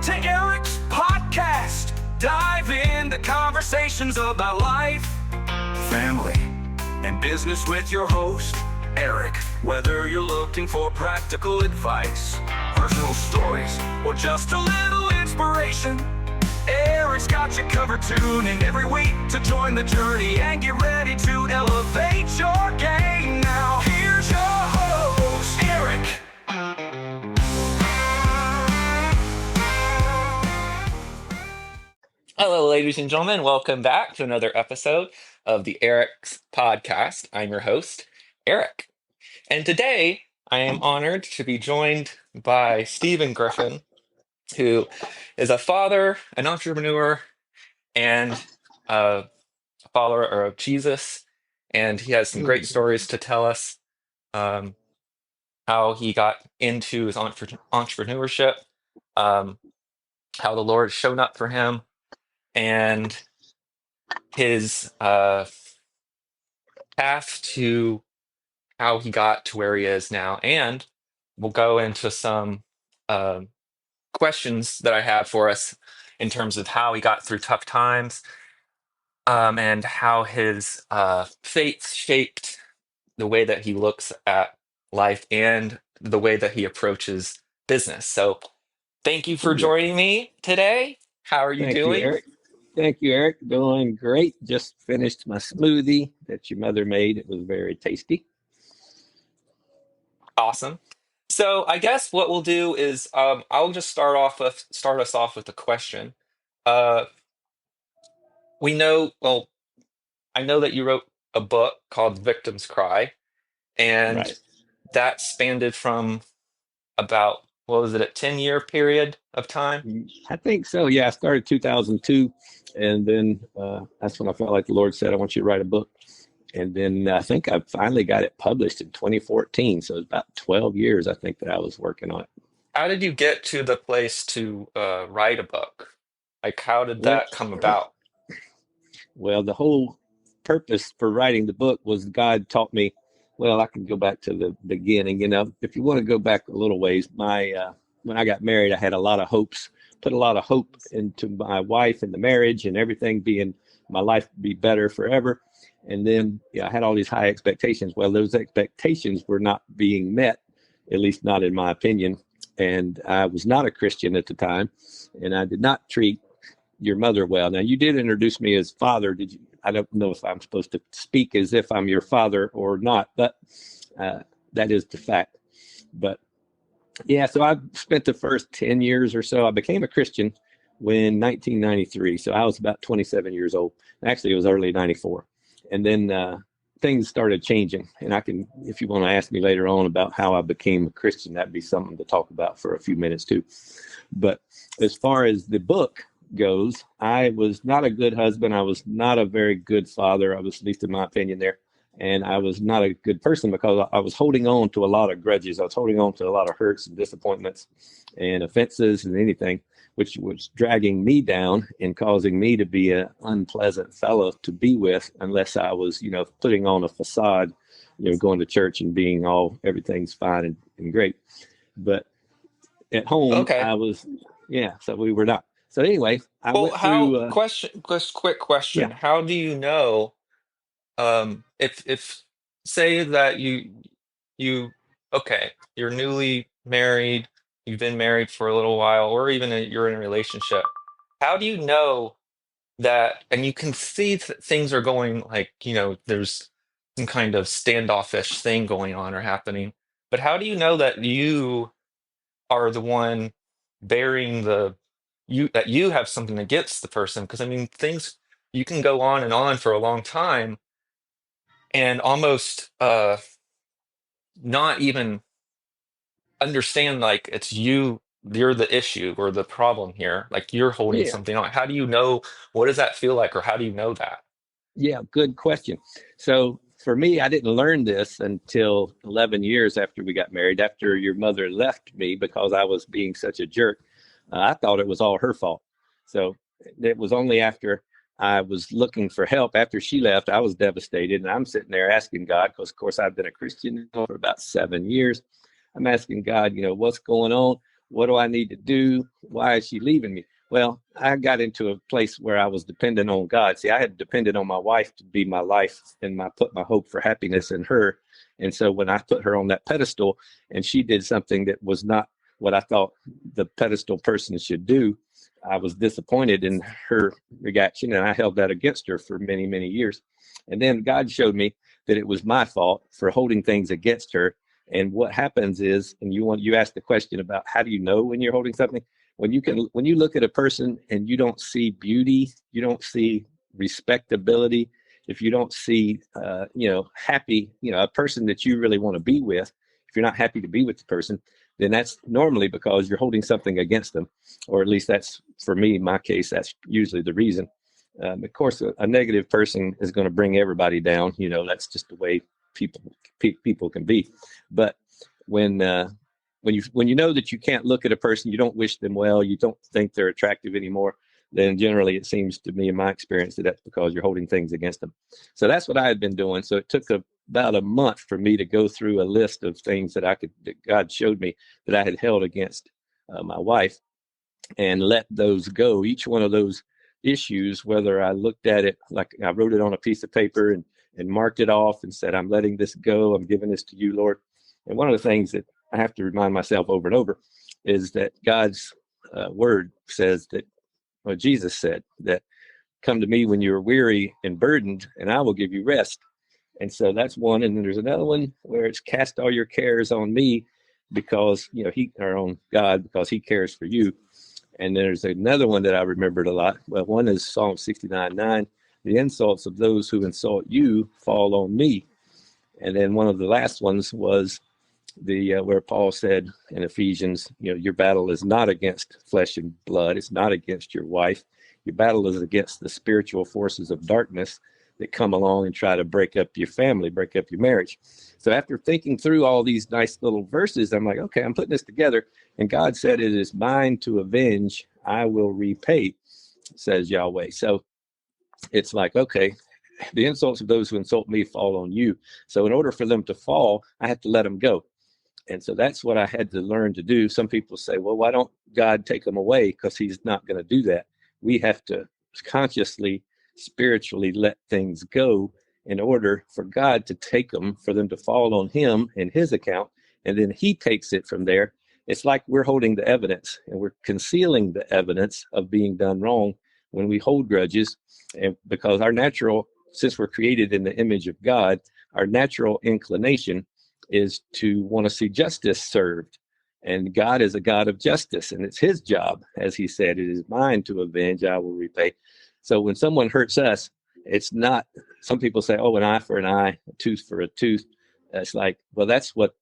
to Eric's podcast. Dive into conversations about life, family, and business with your host, Eric. Whether you're looking for practical advice, personal stories, or just a little inspiration, Eric's got you covered. Tune in every week to join the journey and get ready to elevate your game. Now, here's your host, Eric. Hello, ladies and gentlemen. Welcome back to another episode of the Eric's podcast. I'm your host, Eric. And today I am honored to be joined by Steven Griffin, who is a father, an entrepreneur, and a follower of Jesus. And he has some great stories to tell us, how he got into his entrepreneurship, how the Lord has shown up for him, and his path to how he got to where he is now. And we'll go into some questions that I have for us in terms of how he got through tough times, and how his faith shaped the way that he looks at life and the way that he approaches business. So thank you for joining me today. How are you Thank you, doing? Eric. Thank you, Eric. Doing great. Just finished my smoothie that your mother made. It was very tasty. Awesome. So I guess what we'll do is, I'll just start us off with a question. Uh, we know, well, I know that you wrote a book called Victim's Cry, and Right. that spanned from about, what was it, a 10-year period of time? I think so. Yeah, I started 2002, and then that's when I felt like the Lord said, I want you to write a book. And then I think I finally got it published in 2014. So it's about 12 years, I think, that I was working on it. How did you get to the place to write a book? Like, how did Well, that come about? well, the whole purpose for writing the book was God taught me, well, I can go back to the beginning. You know, if you want to go back a little ways, when I got married, I had a lot of hopes, put a lot of hope into my wife and the marriage and everything being, my life be better forever. And then I had all these high expectations. Well, those expectations were not being met, at least not in my opinion. And I was not a Christian at the time, and I did not treat your mother well. Now, you did introduce me as father. Did you? I don't know if I'm supposed to speak as if I'm your father or not, but that is the fact. But yeah, so I spent the first 10 years or so. I became a Christian when 1993. So I was about 27 years old. Actually, it was early 94. And then things started changing. And I can, if you want to ask me later on about how I became a Christian, that'd be something to talk about for a few minutes too. But as far as the book goes, I was not a good husband. I was not a very good father. I was, at least in my opinion there. And I was not a good person because I was holding on to a lot of grudges. I was holding on to a lot of hurts and disappointments and offenses and anything, which was dragging me down and causing me to be an unpleasant fellow to be with, unless I was, putting on a facade, going to church and being everything's fine and great. But at home, Okay. I was, so we were not. So anyway, I Well, went through. quick question. Yeah. How do you know, if say that okay, you're newly married, you've been married for a little while, or even you're in a relationship. How do you know that, and you can see things are going, like, there's some kind of standoffish thing going on or happening, but how do you know that you are the one bearing that you have something against the person? Because I mean, things, you can go on for a long time and almost not even understand, like, it's you're the issue or the problem here, like you're holding Yeah. something on. How do you know? What does that feel like, or how do you know that? Yeah, good question. So for me, I didn't learn this until 11 years after we got married, after your mother left me because I was being such a jerk. I thought it was all her fault. So it was only after I was looking for help after she left, I was devastated. And I'm sitting there asking God, because of course I've been a Christian for about 7 years. I'm asking God, what's going on? What do I need to do? Why is she leaving me? Well, I got into a place where I was dependent on God. See, I had depended on my wife to be my life, and I put my hope for happiness in her. And so when I put her on that pedestal and she did something that was not what I thought the pedestal person should do, I was disappointed in her reaction, and I held that against her for many, many years. And then God showed me that it was my fault for holding things against her. And what happens is, and you asked the question about how do you know when you're holding something? When you look at a person and you don't see beauty, you don't see respectability, if you don't see happy, a person that you really want to be with, if you're not happy to be with the person, then that's normally because you're holding something against them, or at least that's, for me, in my case, that's usually the reason. Of course, a negative person is going to bring everybody down. That's just the way people can be. But when you know that you can't look at a person, you don't wish them well, you don't think they're attractive anymore, then generally it seems to me, in my experience, that that's because you're holding things against them. So that's what I had been doing. So it took about a month for me to go through a list of things that God showed me that I had held against my wife, and let those go. Each one of those issues, whether I looked at it like I wrote it on a piece of paper and marked it off and said, I'm letting this go. I'm giving this to you, Lord. And one of the things that I have to remind myself over and over is that God's word says that, well, Jesus said that, come to me when you're weary and burdened, and I will give you rest. And so that's one. And then there's another one where it's cast all your cares on me because, on God, because he cares for you. And there's another one that I remembered a lot. Well, one is Psalm 69:9. The insults of those who insult you fall on me. And then one of the last ones was where Paul said in Ephesians, your battle is not against flesh and blood. It's not against your wife. Your battle is against the spiritual forces of darkness that come along and try to break up your family, break up your marriage. So after thinking through all these nice little verses, I'm like, okay, I'm putting this together. And God said, it is mine to avenge. I will repay, says Yahweh. So it's like, okay, the insults of those who insult me fall on you. So in order for them to fall, I have to let them go. And so that's what I had to learn to do. Some people say, well, why don't God take them away? Because he's not going to do that. We have to consciously, spiritually let things go in order for God to take them, for them to fall on him and his account. And then he takes it from there. It's like we're holding the evidence and we're concealing the evidence of being done wrong when we hold grudges. And because since we're created in the image of God, our natural inclination is to want to see justice served. And God is a God of justice, and it's his job. As he said, it is mine to avenge, I will repay. So when someone hurts us, it's not, some people say, oh, an eye for an eye, a tooth for a tooth. It's like, well, that's what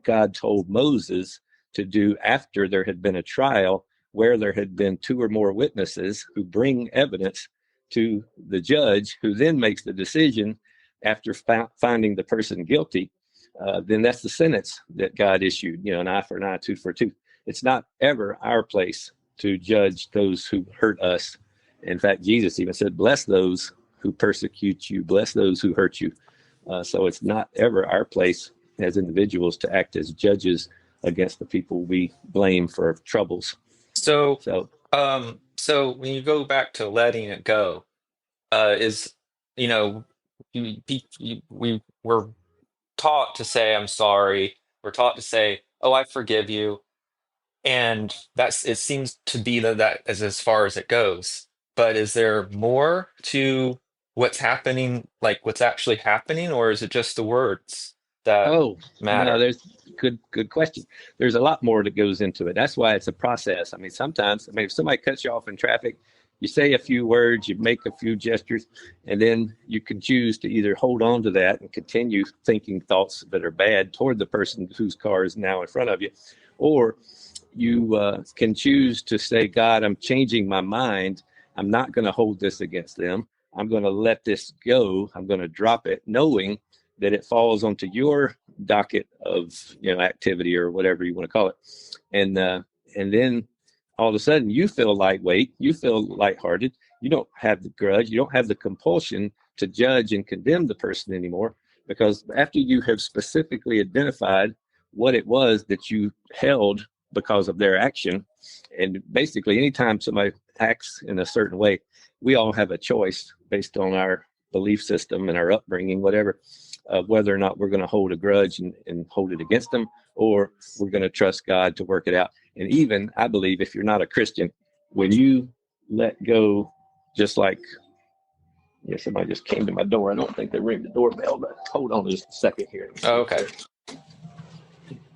God told Moses to do after there had been a trial where there had been two or more witnesses who bring evidence to the judge, who then makes the decision after finding the person guilty. Then that's the sentence that God issued, an eye for an eye, tooth for a tooth. It's not ever our place to judge those who hurt us. In fact, Jesus even said, bless those who persecute you, bless those who hurt you. So it's not ever our place as individuals to act as judges against the people we blame for troubles. So when you go back to letting it go, is, we're taught to say, I'm sorry. We're taught to say, oh, I forgive you. And it seems to be that is as far as it goes. But is there more to what's happening, like what's actually happening, or is it just the words that Oh, no, matter? there's good question. There's a lot more that goes into it. That's why it's a process. I mean, sometimes, if somebody cuts you off in traffic, you say a few words, you make a few gestures, and then you can choose to either hold on to that and continue thinking thoughts that are bad toward the person whose car is now in front of you, or you can choose to say, God, I'm changing my mind. I'm not going to hold this against them. I'm going to let this go. I'm going to drop it, knowing that it falls onto your docket of activity or whatever you want to call it. And then all of a sudden you feel lightweight, you feel lighthearted. You don't have the grudge. You don't have the compulsion to judge and condemn the person anymore, because after you have specifically identified what it was that you held because of their action. And basically, anytime somebody acts in a certain way, we all have a choice based on our belief system and our upbringing, whatever, of whether or not we're going to hold a grudge and hold it against them, or we're going to trust God to work it out. And even, I believe, if you're not a Christian, when you let go, just like, yeah, somebody just came to my door. I don't think they ring the doorbell, but hold on just a second here. Oh, okay.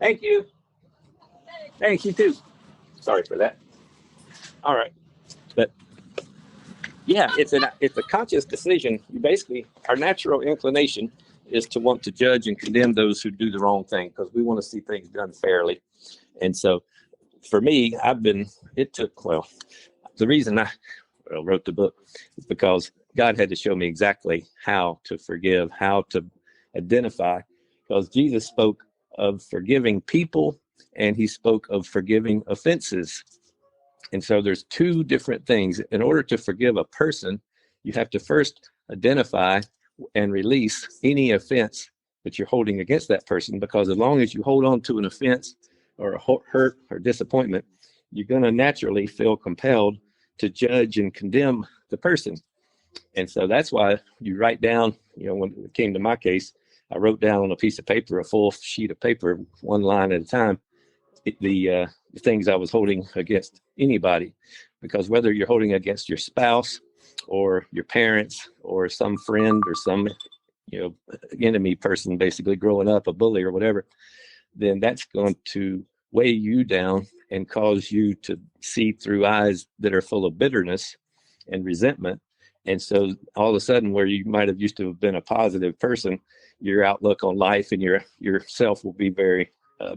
Thank you. Thank you too. Sorry for that. All right. But yeah, it's a conscious decision. You basically, our natural inclination is to want to judge and condemn those who do the wrong thing, because we want to see things done fairly. And so for me, the reason I wrote the book is because God had to show me exactly how to forgive, how to identify, because Jesus spoke of forgiving people and he spoke of forgiving offenses. And so there's two different things. In order to forgive a person, you have to first identify and release any offense that you're holding against that person, because as long as you hold on to an offense or a hurt or disappointment, you're going to naturally feel compelled to judge and condemn the person. And so that's why you write down, when it came to my case, I wrote down on a piece of paper, a full sheet of paper, one line at a time, the things I was holding against anybody. Because whether you're holding against your spouse or your parents or some friend or some enemy person, basically growing up, a bully or whatever, then that's going to weigh you down and cause you to see through eyes that are full of bitterness and resentment. And so all of a sudden, where you might have used to have been a positive person, your outlook on life and yourself will be very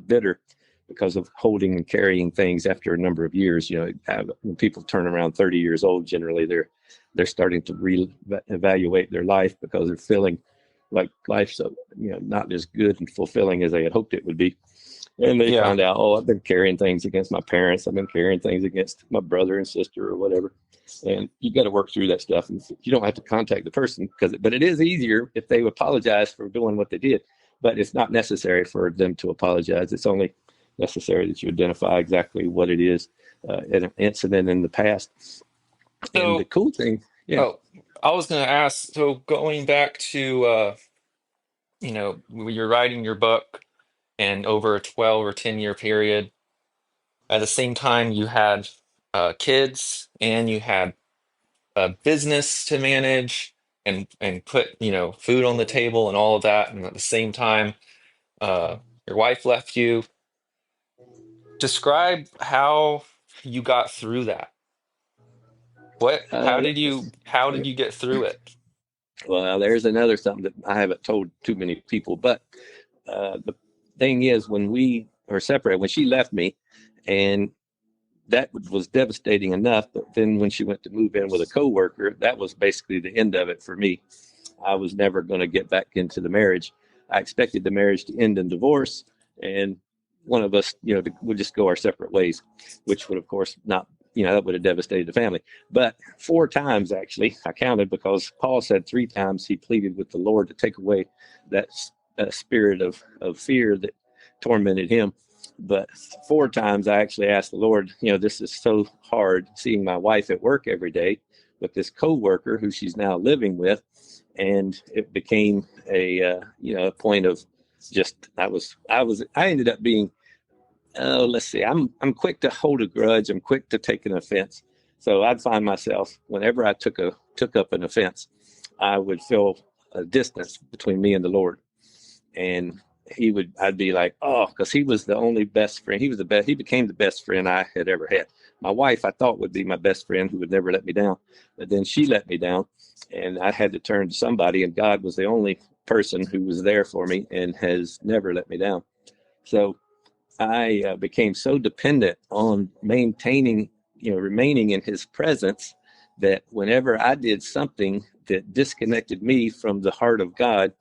bitter, because of holding and carrying things after a number of years. When people turn around 30 years old, generally they're starting to reevaluate their life, because they're feeling like life's not as good and fulfilling as they had hoped it would be. And they Yeah. found out, I've been carrying things against my parents. I've been carrying things against my brother and sister or whatever. And you got to work through that stuff. And you don't have to contact the person, but it is easier if they apologize for doing what they did. But it's not necessary for them to apologize. It's only necessary that you identify exactly what it is, an incident in the past. And the cool thing, I was going to ask, so going back to, when you're writing your book and over a 12 or 10-year period, at the same time you had kids and you had a business to manage and put, food on the table and all of that. And at the same time, your wife left you. Describe how you got through that. How uh, did you get through it? well, there's another something that I haven't told too many people, but the thing is, when we were separated, when she left me, and that was devastating enough, but then when she went to move in with a coworker, that was basically the end of it for me. I was never going to get back into the marriage. I expected the marriage to end in divorce, and one of us, would just go our separate ways, which would, of course, not, that would have devastated the family. But 4 times, actually, I counted, because Paul said 3 times he pleaded with the Lord to take away that spirit of fear that tormented him. But 4 times I actually asked the Lord, this is so hard, seeing my wife at work every day with this coworker who she's now living with. And it became a point of just, I ended up being, let's see, I'm quick to hold a grudge. I'm quick to take an offense. So I'd find myself, whenever I took up an offense, I would feel a distance between me and the Lord. And I'd be like, because he was the only best friend. He became the best friend I had ever had. My wife, I thought, would be my best friend, who would never let me down. But then she let me down, and I had to turn to somebody, and God was the only person who was there for me and has never let me down. So I became so dependent on remaining in his presence, that whenever I did something that disconnected me from the heart of God,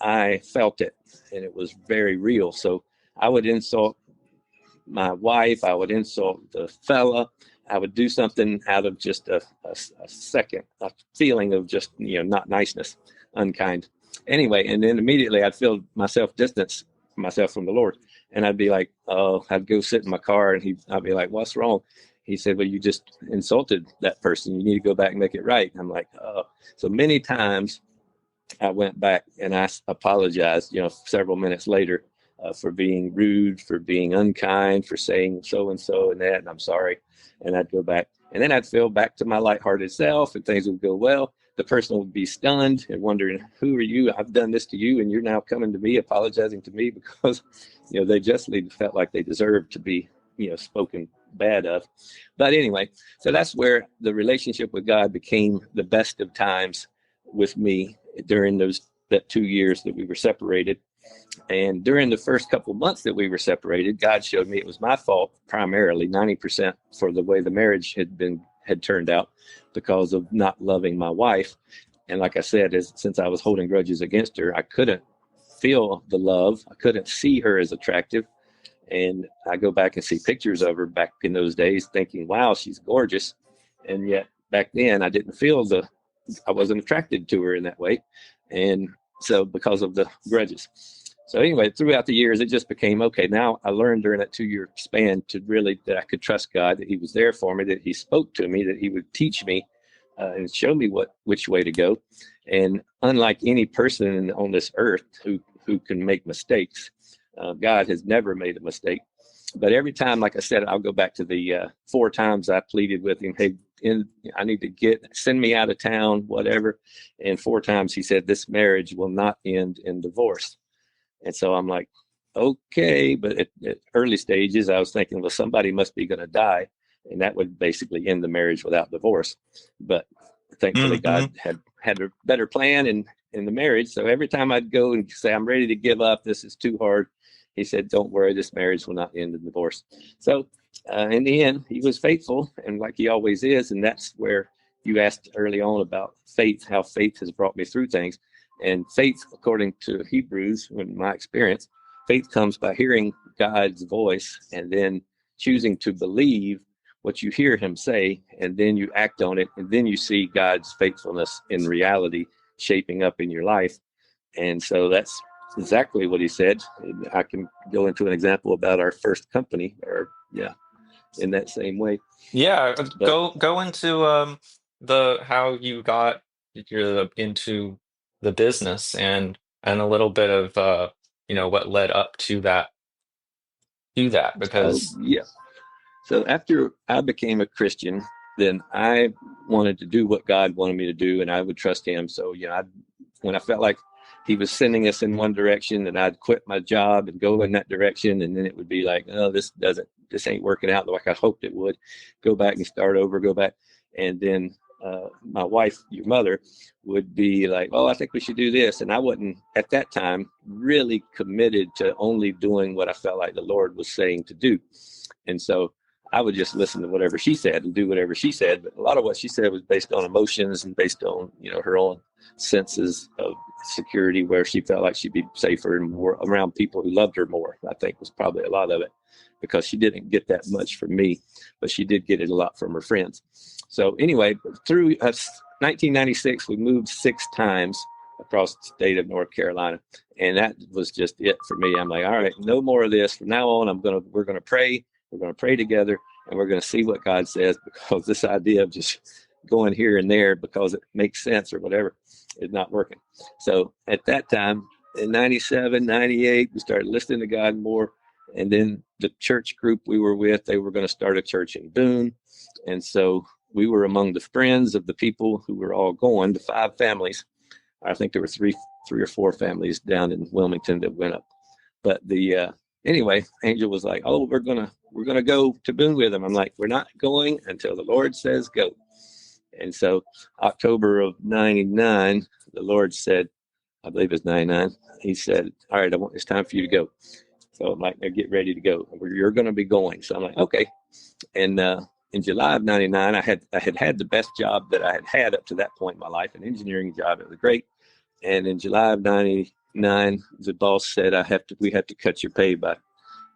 I felt it, and it was very real. So I would insult my wife, I would insult the fella, I would do something out of just a feeling of just, not niceness, unkind. Anyway, and then immediately I'd feel myself distance myself from the Lord. And I'd be like, oh, I'd go sit in my car and I'd be like, what's wrong? He said, well, you just insulted that person. You need to go back and make it right. And I'm like, oh. So many times I went back and I apologized, several minutes later, for being rude, for being unkind, for saying so and so and that, and I'm sorry. And I'd go back, and then I'd feel back to my lighthearted self, and things would go well. The person would be stunned and wondering, who are you? I've done this to you, and you're now coming to me, apologizing to me because, they justly felt like they deserved to be, spoken bad of. But anyway, so that's where the relationship with God became the best of times with me during that 2 years that we were separated. And during the first couple of months that we were separated, God showed me it was my fault, primarily 90% for the way the marriage had turned out because of not loving my wife. And like I said, since I was holding grudges against her, I couldn't feel the love. I couldn't see her as attractive. And I go back and see pictures of her back in those days thinking, wow, she's gorgeous. And yet back then I didn't feel I wasn't attracted to her in that way. And so because of the grudges. So anyway, throughout the years, it just became, okay, now I learned during that 2-year span that I could trust God, that he was there for me, that he spoke to me, that he would teach me and show me which way to go. And unlike any person on this earth who can make mistakes, God has never made a mistake. But every time, like I said, I'll go back to the 4 times I pleaded with him, hey, I need to send me out of town, whatever. And 4 times he said, this marriage will not end in divorce. And so I'm like, okay. But at early stages, I was thinking, well, somebody must be going to die. And that would basically end the marriage without divorce. But thankfully, God had a better plan in the marriage. So every time I'd go and say, I'm ready to give up, this is too hard, he said, don't worry, this marriage will not end in divorce. So in the end, he was faithful, and like he always is. And that's where you asked early on about faith, how faith has brought me through things. And faith, according to Hebrews, in my experience, faith comes by hearing God's voice and then choosing to believe what you hear him say, and then you act on it, and then you see God's faithfulness in reality shaping up in your life. And so that's exactly what he said. And I can go into an example about our first company, in that same way. Yeah, go into how you got into the business and a little bit of what led up to that because So after I became a Christian, then I wanted to do what God wanted me to do, and I would trust him. So when I felt like he was sending us in one direction, then I'd quit my job and go in that direction, and then it would be like, oh, this ain't working out like I hoped it would. Go back and start over, go back. And then my wife, your mother, would be like, oh, I think we should do this. And I wasn't at that time really committed to only doing what I felt like the Lord was saying to do. And so I would just listen to whatever she said and do whatever she said. But a lot of what she said was based on emotions and based on, her own senses of security, where she felt like she'd be safer and more around people who loved her more. I think was probably a lot of it, because she didn't get that much from me, but she did get it a lot from her friends. So anyway, through 1996, we moved 6 times across the state of North Carolina. And that was just it for me. I'm like, all right, no more of this. From now on, we're going to pray. We're going to pray together, and we're going to see what God says, because this idea of just going here and there because it makes sense or whatever is not working. So at that time, in 97, 98, we started listening to God more. And then the church group we were with, they were going to start a church in Boone. And so we were among the friends of the people who were all going, the 5 families. I think there were three or 4 families down in Wilmington that went up. But anyway, Angel was like, oh, we're gonna go to Boone with them. I'm like, we're not going until the Lord says go. And so October of 99, the Lord said, I believe it's 99, he said, all right, it's time for you to go. So I'm like, now get ready to go. You're going to be going. So I'm like, okay. And in July of 99, I had the best job that I had had up to that point in my life, an engineering job. It was great. And in July of 99, the boss said, we have to cut your pay by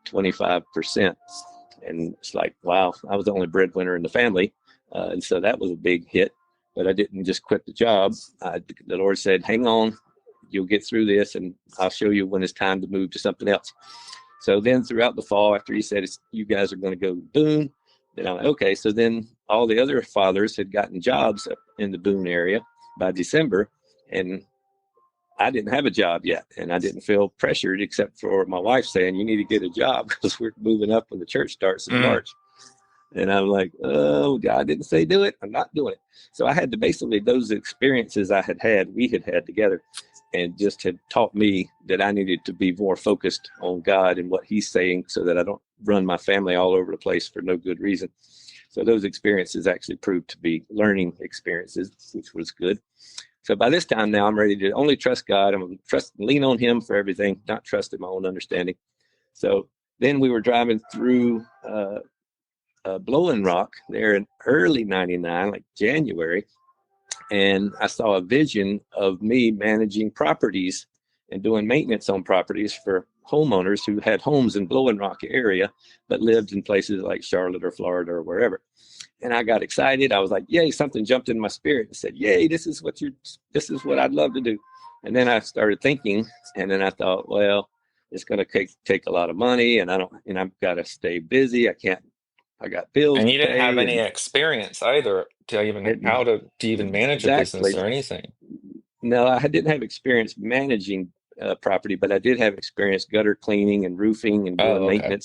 25%. And it's like, wow, I was the only breadwinner in the family. And so that was a big hit, but I didn't just quit the job. The Lord said, hang on, you'll get through this, and I'll show you when it's time to move to something else. So then throughout the fall, after he said, you guys are going to go to Boone, then I'm like, okay. So then all the other fathers had gotten jobs up in the Boone area by December, and I didn't have a job yet, and I didn't feel pressured except for my wife saying, you need to get a job because we're moving up when the church starts in March. And I'm like, oh, God didn't say do it. I'm not doing it. So I had to basically, those experiences we had had together, and just had taught me that I needed to be more focused on God and what he's saying so that I don't run my family all over the place for no good reason. So those experiences actually proved to be learning experiences, which was good. So by this time now, I'm ready to only trust God. I'm going to lean on him for everything, not trust in my own understanding. So then we were driving through Blowing Rock there in early 99, like January. And I saw a vision of me managing properties and doing maintenance on properties for homeowners who had homes in Blowing Rock area, but lived in places like Charlotte or Florida or wherever. And I got excited. I was like, yay, something jumped in my spirit and said, yay, this is what I'd love to do. And then I started thinking, and then I thought, well, it's going to take a lot of money, and I've got to stay busy. I got bills And to you didn't have pay. any And experience either to even how to even manage a business exactly. or anything. No, I didn't have experience managing property, but I did have experience gutter cleaning and roofing and doing Oh, okay.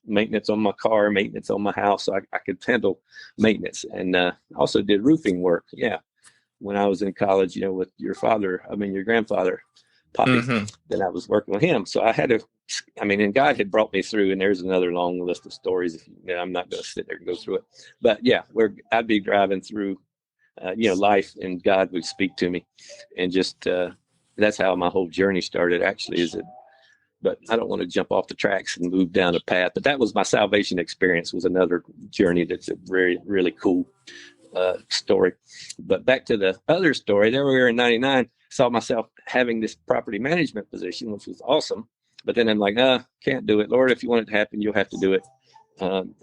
maintenance on my car, maintenance on my house. So I could handle maintenance, and also did roofing work. Yeah, when I was in college, with your grandfather, Poppy. Hmm. Then I was working with him, so and God had brought me through. And there's another long list of stories. I'm not going to sit there and go through it, but yeah, I'd be driving through life, and God would speak to me, and just that's how my whole journey started. Actually, but I don't want to jump off the tracks and move down a path. But that was my salvation experience. Was another journey that's a very really cool story. But back to the other story. There we were in '99. Saw myself having this property management position, which was awesome. But then I'm like, can't do it, Lord. If you want it to happen, you'll have to do it.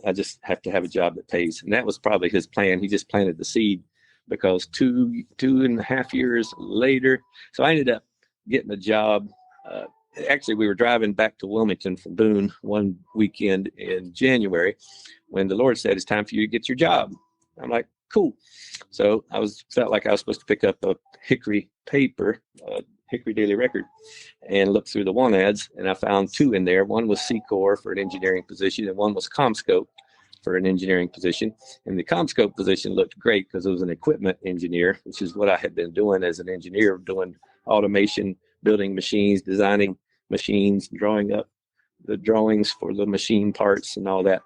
I just have to have a job that pays, and that was probably his plan. He just planted the seed, because two and a half years later, so I ended up getting a job. Actually, we were driving back to Wilmington from Boone one weekend in January when the Lord said, it's time for you to get your job. I'm like, cool. So felt like I was supposed to pick up a Hickory paper, Hickory Daily Record, and look through the want ads, and I found two in there. One was Secor for an engineering position, and one was CommScope for an engineering position. And the CommScope position looked great because it was an equipment engineer, which is what I had been doing as an engineer, doing automation, building machines, designing machines, drawing up the drawings for the machine parts and all that.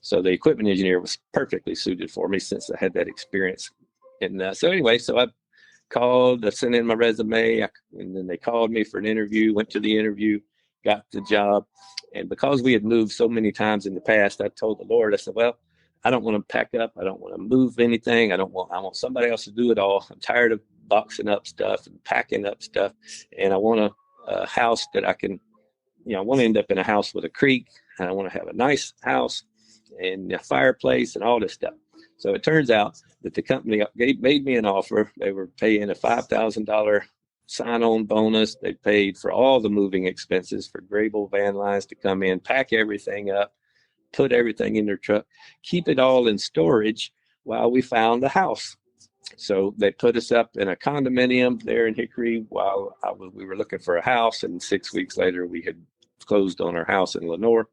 So the equipment engineer was perfectly suited for me since I had that experience. And so I called, I sent in my resume, and then they called me for an interview, went to the interview, got the job. And because we had moved so many times in the past, I told the Lord, I said, well, I don't want to pack up. I don't want to move anything. I want somebody else to do it all. I'm tired of boxing up stuff and packing up stuff. And I want a house that I can, I want to end up in a house with a creek, and I want to have a nice house and a fireplace and all this stuff. So it turns out that the company made me an offer. They were paying a $5,000 sign-on bonus. They paid for all the moving expenses for Grable van lines to come in, pack everything up, put everything in their truck, keep it all in storage while we found the house. So they put us up in a condominium there in Hickory while we were looking for a house. And 6 weeks later, we had closed on our house in Lenore,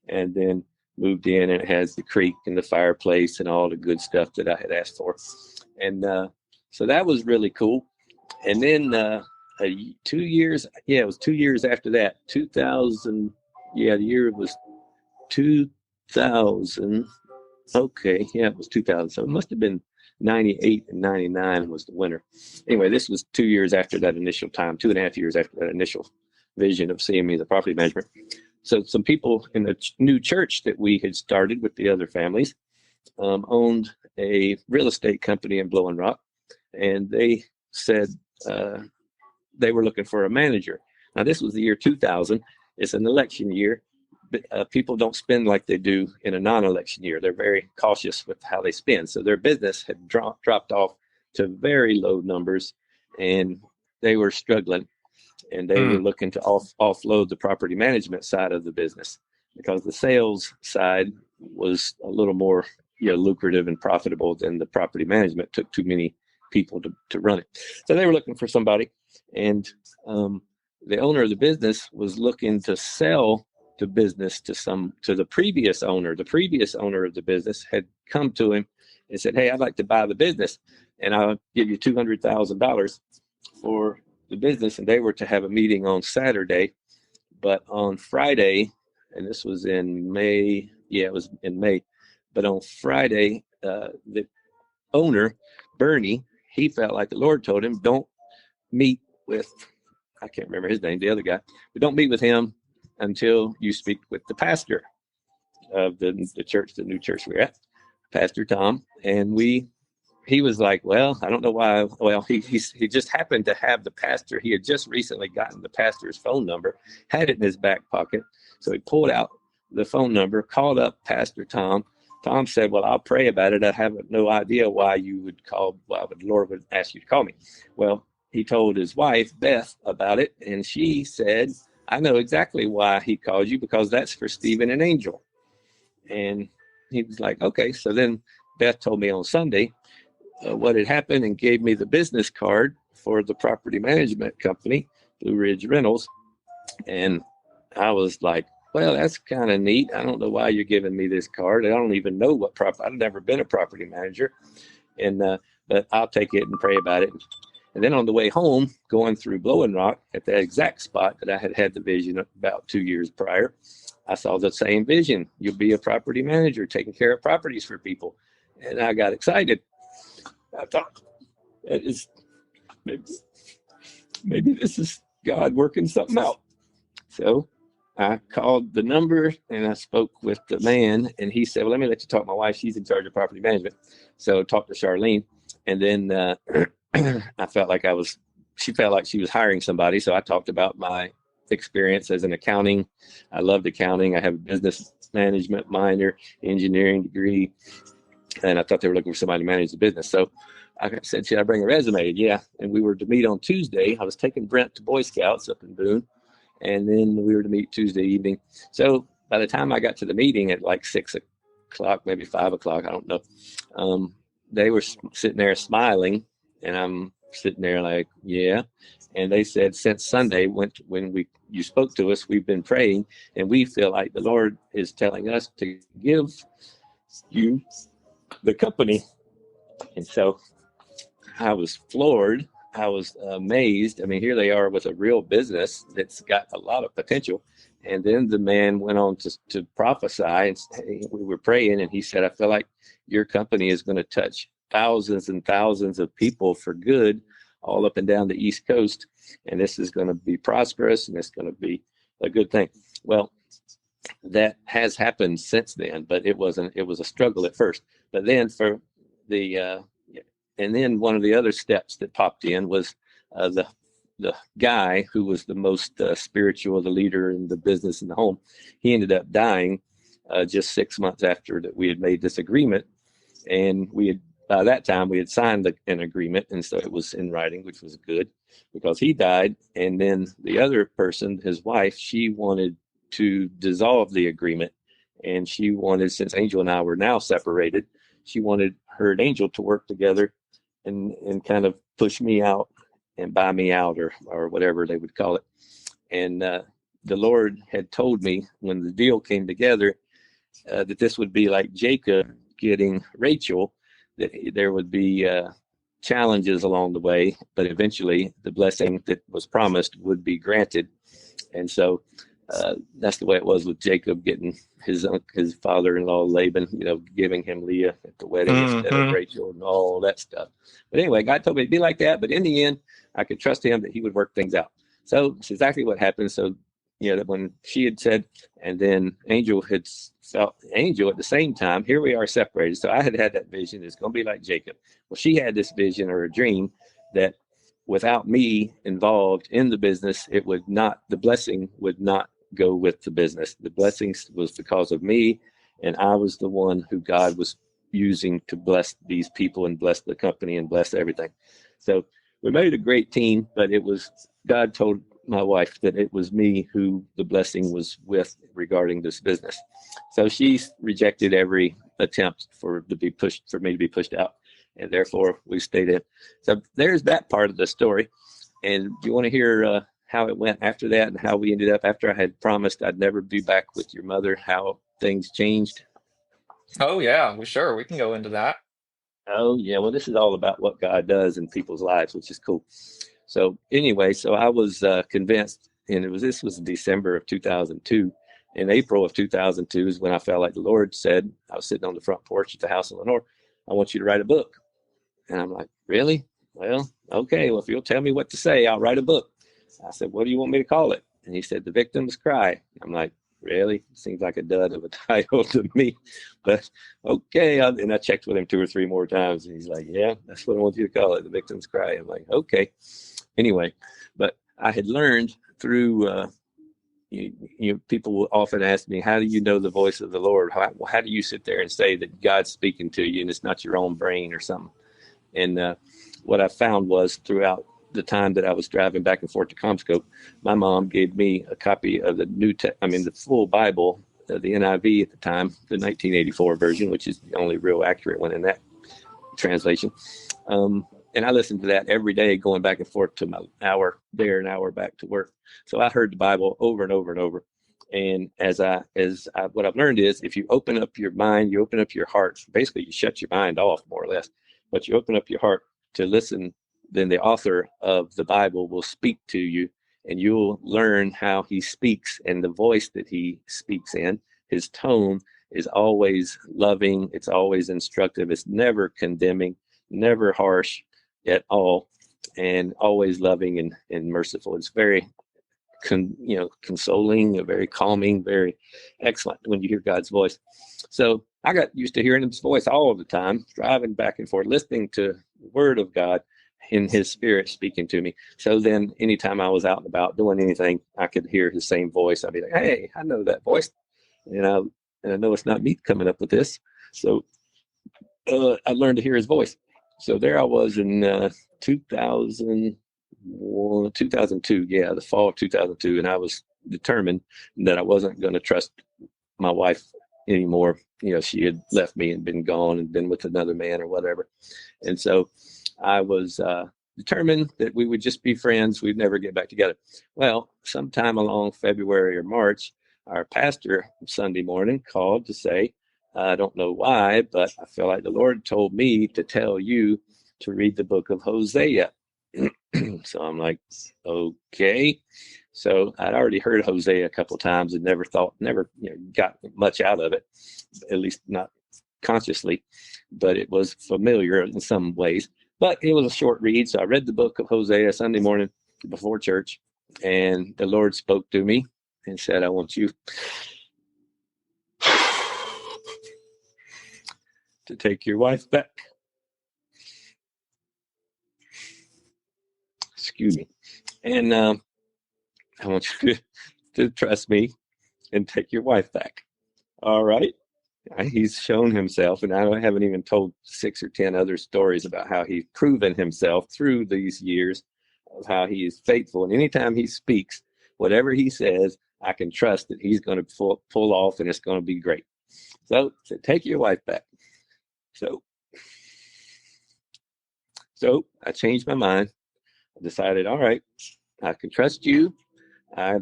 and then moved in, and it has the creek and the fireplace and all the good stuff that I had asked for. And so that was really cool. And then 2 years, it was 2 years after that, 2000, the year was 2000. Okay, it was 2000. So it must have been 98 and 99 was the winter. Anyway, this was 2 years after that initial time, 2.5 years after that initial vision of seeing me as a property management. So some people in the new church that we had started with the other families owned a real estate company in Blowing Rock, and they said they were looking for a manager. Now, this was the year 2000. It's an election year. People don't spend like they do in a non-election year. They're very cautious with how they spend. So their business had dropped off to very low numbers, and they were struggling. and they were looking to offload the property management side of the business because the sales side was a little more lucrative and profitable than the property management. Took too many people to run it. So they were looking for somebody, and the owner of the business was looking to sell the business to the previous owner. The previous owner of the business had come to him and said, "Hey, I'd like to buy the business, and I'll give you $200,000 for the business." And they were to have a meeting on Saturday, but on Friday, and this was in May. Yeah, it was in May. But on Friday, the owner, Bernie, he felt like the Lord told him, "Don't meet with," I can't remember his name, the other guy, "but don't meet with him until you speak with the pastor of the church, the new church we're at, Pastor Tom." And he was like, "Well, I don't know why." Well, he just happened to have the pastor. He had just recently gotten the pastor's phone number, had it in his back pocket. So he pulled out the phone number, called up Pastor Tom. Tom said, "Well, I'll pray about it. I have no idea why you would call, why the Lord would ask you to call me." Well, he told his wife, Beth, about it. And she said, "I know exactly why he called you, because that's for Steven and Angel." And he was like, "Okay." So then Beth told me on Sunday what had happened and gave me the business card for the property management company, Blue Ridge Rentals. And I was like, "Well, that's kind of neat. I don't know why you're giving me this card. I don't even know what property. I've never been a property manager, and but I'll take it and pray about it." And then on the way home, going through Blowing Rock at the exact spot that I had had the vision about 2 years prior, I saw the same vision. "You'll be a property manager, taking care of properties for people." And I got excited. I thought, that is maybe this is God working something out. So I called the number and I spoke with the man, and he said, "Well, let me let you talk to my wife. She's in charge of property management." So I talked to Charlene, and then I felt like she felt like she was hiring somebody. So I talked about my experience as an accounting. I loved accounting. I have a business management minor, engineering degree, and I thought they were looking for somebody to manage the business. So I said, "Should I bring a resume?" "Yeah." And we were to meet on Tuesday. I was taking Brent to Boy Scouts up in Boone, and then we were to meet Tuesday evening. So by the time I got to the meeting at like 6 o'clock, maybe 5 o'clock, I don't know, they were sitting there smiling, and I'm sitting there like, "Yeah." And they said, "Since Sunday, when you spoke to us, we've been praying, and we feel like the Lord is telling us to give you the company." And so I was floored. I was amazed. I mean, here they are with a real business that's got a lot of potential. And then the man went on to prophesy, and we were praying, and he said, "I feel like your company is going to touch thousands and thousands of people for good all up and down the East Coast. And this is going to be prosperous, and it's going to be a good thing." Well, that has happened since then, but it was a struggle at first. But then and then one of the other steps that popped in was the guy who was the most spiritual, the leader in the business in the home. He ended up dying just 6 months after that we had made this agreement, and by that time we had signed an agreement, and so it was in writing, which was good because he died. And then the other person, his wife, she wanted to dissolve the agreement, and she wanted, since Angel and I were now separated, she wanted her and Angel to work together and kind of push me out and buy me out, or whatever they would call it. And the Lord had told me when the deal came together that this would be like Jacob getting Rachel, that there would be challenges along the way, but eventually the blessing that was promised would be granted. And so that's the way it was with Jacob getting his father-in-law Laban, giving him Leah at the wedding instead of Rachel and all that stuff. But anyway, God told me it'd be like that. But in the end, I could trust him that he would work things out. So it's exactly what happened. So, that when she had said, and then Angel had felt Angel at the same time, here we are separated. So I had that vision. It's going to be like Jacob. Well, she had this vision or a dream that without me involved in the business, the blessing would not go with the business. The blessings was because of me, and I was the one who God was using to bless these people and bless the company and bless everything. So we made a great team, but it was God told my wife that it was me who the blessing was with regarding this business. So she rejected every attempt for me to be pushed out, and therefore we stayed in. So there's that part of the story. And do you want to hear how it went after that, and how we ended up after I had promised I'd never be back with your mother, how things changed? Oh yeah, we sure we can go into that. Oh yeah, well this is all about what God does in people's lives, which is cool. So anyway, so I was convinced, and this was December of 2002. In April of 2002 is when I felt like the Lord said, I was sitting on the front porch at the house in Lenore, I want you to write a book. And I'm like, really? Well, okay, well, if you'll tell me what to say, I'll write a book. I said, what do you want me to call it? And he said, The Victim's Cry. I'm like, really? Seems like a dud of a title to me, but okay. And I checked with him 2 or 3 more times, and he's like, yeah, that's what I want you to call it, The Victim's Cry. I'm like, okay. Anyway, but I had learned through, people will often ask me, how do you know the voice of the Lord? How do you sit there and say that God's speaking to you and it's not your own brain or something? And what I found was throughout the time that I was driving back and forth to Comscope, my mom gave me a copy of the full Bible, the NIV at the time, the 1984 version, which is the only real accurate one in that translation. And I listened to that every day going back and forth to my hour there, an hour back to work. So I heard the Bible over and over and over. And what I've learned is if you open up your mind, you open up your heart, basically you shut your mind off more or less, but you open up your heart to listen, then the author of the Bible will speak to you, and you'll learn how he speaks and the voice that he speaks in. His tone is always loving. It's always instructive. It's never condemning, never harsh at all, and always loving and merciful. It's very consoling, very calming, very excellent when you hear God's voice. So I got used to hearing his voice all of the time, driving back and forth, listening to the word of God in his spirit speaking to me. So then anytime I was out and about doing anything, I could hear his same voice. I'd be like, hey, I know that voice. And I know it's not me coming up with this. So I learned to hear his voice. So there I was in 2002, the fall of 2002, and I was determined that I wasn't going to trust my wife anymore. She had left me and been gone and been with another man or whatever. And so I was determined that we would just be friends. We'd never get back together. Well, sometime along February or March, our pastor Sunday morning called to say, I don't know why, but I feel like the Lord told me to tell you to read the book of Hosea. So I'm like, okay. So I'd already heard Hosea a couple of times and never got much out of it, at least not consciously, but it was familiar in some ways. But it was a short read. So I read the book of Hosea Sunday morning before church, and the Lord spoke to me and said, I want you to take your wife back. Excuse me. And I want you to trust me and take your wife back. All right. He's shown himself, and I haven't even told 6 or 10 other stories about how he's proven himself through these years of how he is faithful. And anytime he speaks, whatever he says, I can trust that he's going to pull off, and it's going to be great. So take your wife back. So I changed my mind. I decided, all right, I can trust you. My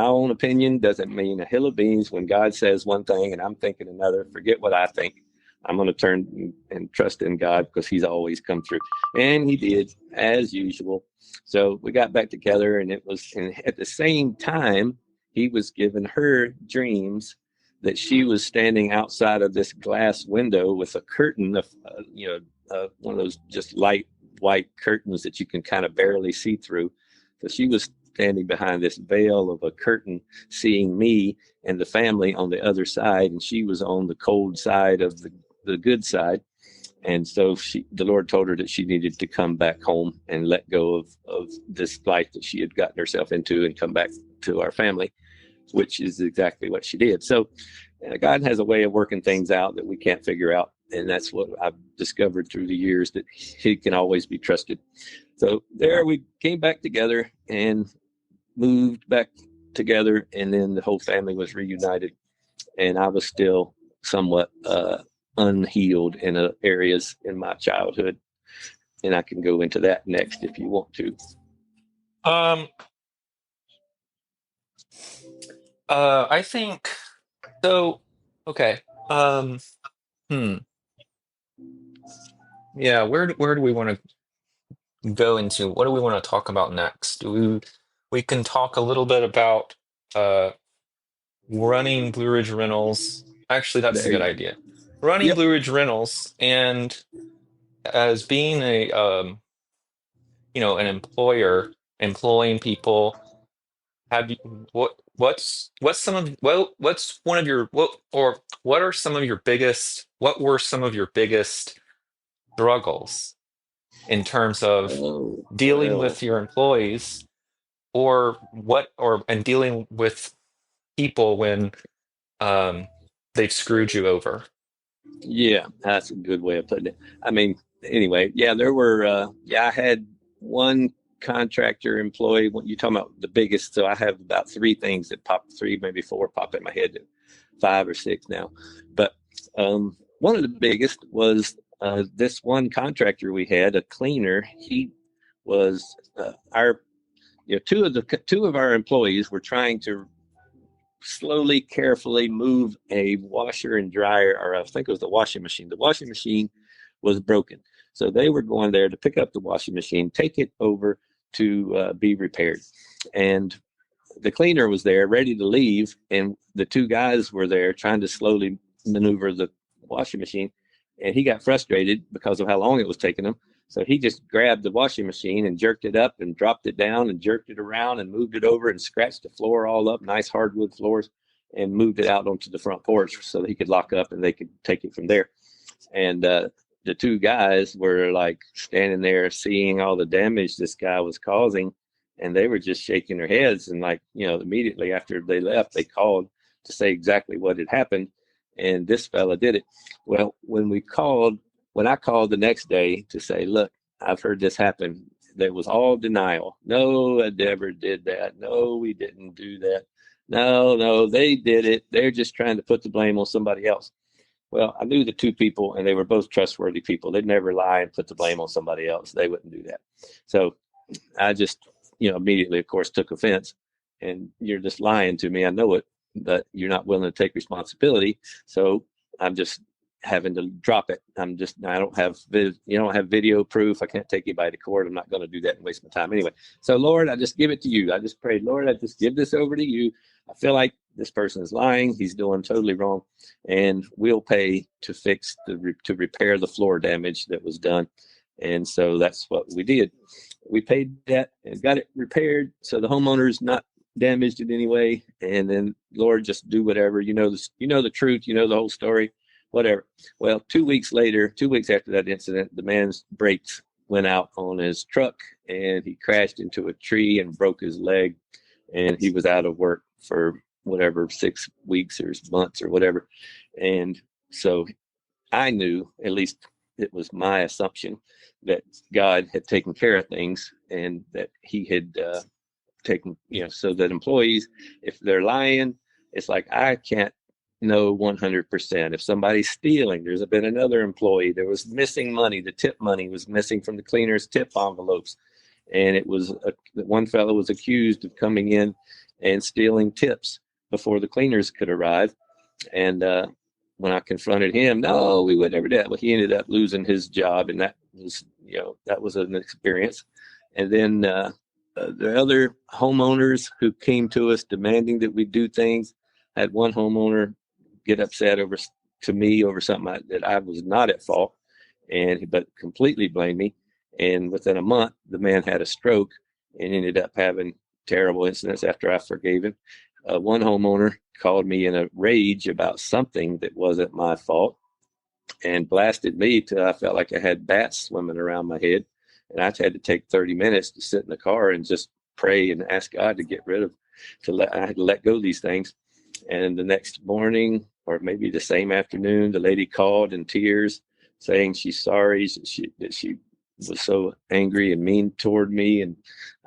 own opinion doesn't mean a hill of beans. When God says one thing and I'm thinking another, forget what I think. I'm going to turn and trust in God because he's always come through. And he did, as usual. So we got back together, and at the same time, he was giving her dreams that she was standing outside of this glass window with a curtain of, one of those just light white curtains that you can kind of barely see through. So she was standing behind this veil of a curtain, seeing me and the family on the other side, and she was on the cold side of the good side. And so the Lord told her that she needed to come back home and let go of this life that she had gotten herself into and come back to our family, which is exactly what she did. So God has a way of working things out that we can't figure out. And that's what I've discovered through the years, that he can always be trusted. So there we came back together, and moved back together, and then the whole family was reunited, and I was still somewhat unhealed in areas in my childhood, and I can go into that next if you want to. Um, I think so. Okay. Hmm. Yeah, where do we want to go into? What do we want to talk about next? We can talk a little bit about uh running Blue Ridge Rentals. Actually, that's a There good you idea. Running Yep. Blue Ridge Rentals and as being a an employer employing people, have you what's some of what's one of your what are some of your biggest what were some of your biggest struggles in terms of Oh, dealing well, with your employees and dealing with people when um they've screwed you over? yeah, that's a good way of putting it. I mean, anyway, yeah, there were, I had one contractor employee. When you talking about the biggest, so I have about three things that pop, three, maybe four pop in my head, five or six now. But one of the biggest was this one contractor we had, a cleaner. He was our, two of our employees were trying to slowly, carefully move a washer and dryer, or I think it was the washing machine. The washing machine was broken. So they were going there to pick up the washing machine, take it over to be repaired. And the cleaner was there ready to leave. And the two guys were there trying to slowly maneuver the washing machine. And he got frustrated because of how long it was taking him. So he just grabbed the washing machine and jerked it up and dropped it down and jerked it around and moved it over and scratched the floor all up, nice hardwood floors, and moved it out onto the front porch so that he could lock up and they could take it from there. And the two guys were like standing there seeing all the damage this guy was causing, and they were just shaking their heads. And like, immediately after they left, they called to say exactly what had happened, and this fella did it. Well, when I called the next day to say, look, I've heard this happen, there was all denial. No, I never did that. No, we didn't do that. No, they did it. They're just trying to put the blame on somebody else. Well, I knew the two people, and they were both trustworthy people. They'd never lie and put the blame on somebody else. They wouldn't do that. So I just, immediately, of course, took offense. And you're just lying to me. I know it, but you're not willing to take responsibility. So I'm just having to drop it. I don't have, don't have video proof. I can't take anybody to court. I'm not going to do that and waste my time anyway. So Lord, I just give it to you. I just prayed, Lord, I just give this over to you. I feel like this person is lying. He's doing totally wrong, and we'll pay to to repair the floor damage that was done. And so that's what we did. We paid that and got it repaired, so the homeowner's not damaged in any way. And then Lord, just do whatever. The truth. You know the whole story. Whatever. Well, 2 weeks later, 2 weeks after that incident, the man's brakes went out on his truck, and he crashed into a tree and broke his leg, and he was out of work for whatever 6 weeks or months or whatever. And so I knew, at least it was my assumption, that God had taken care of things, and that he had taken, so that employees, if they're lying, it's like, I can't know 100%. If somebody's stealing, there's been another employee, there was missing money. The tip money was missing from the cleaner's tip envelopes. And it was one fellow was accused of coming in and stealing tips before the cleaners could arrive. And when I confronted him, no, we would never do that. Well, he ended up losing his job, and that was an experience. And then the other homeowners who came to us demanding that we do things, I had one homeowner get upset to me over something that I was not at fault, but completely blamed me. And within a month, the man had a stroke and ended up having terrible incidents after I forgave him. One homeowner called me in a rage about something that wasn't my fault and blasted me till I felt like I had bats swimming around my head. And I had to take 30 minutes to sit in the car and just pray and ask God to get rid of, I had to let go of these things. And the next morning, or maybe the same afternoon, the lady called in tears saying she's sorry that she was so angry and mean toward me. And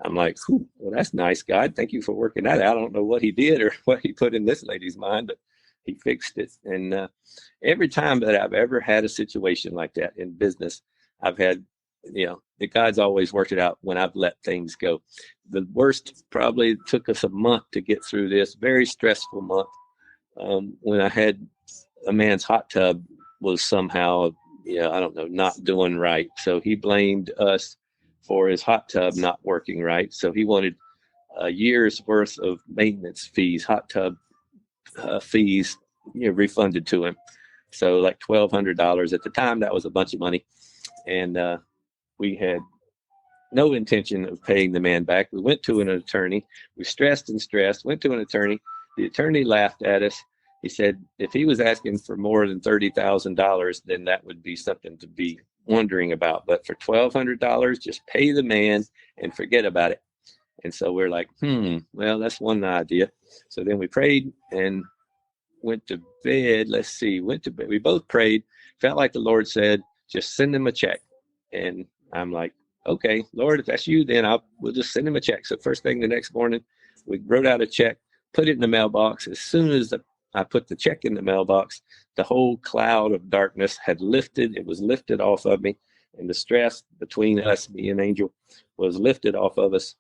I'm like, well, that's nice, God. Thank you for working that out. I don't know what he did or what he put in this lady's mind, but he fixed it. And every time that I've ever had a situation like that in business, I've had, the God's always worked it out when I've let things go. The worst probably took us a month to get through this very stressful month, when I had a man's hot tub was somehow, I don't know, not doing right. So he blamed us for his hot tub not working right. So he wanted a year's worth of maintenance fees, hot tub fees, refunded to him. So like $1,200 at the time, that was a bunch of money. And we had no intention of paying the man back. We went to an attorney. We stressed and stressed, went to an attorney. The attorney laughed at us. He said, if he was asking for more than $30,000, then that would be something to be wondering about. But for $1,200, just pay the man and forget about it. And so we're like, well, that's one idea. So then we prayed and went to bed. Went to bed. We both prayed, felt like the Lord said, just send him a check. And I'm like, okay, Lord, if that's you, then we'll just send him a check. So first thing the next morning, we wrote out a check, put it in the mailbox. As soon as I put the check in the mailbox, the whole cloud of darkness had lifted. It was lifted off of me. And the stress between us, me and Angel, was lifted off of us.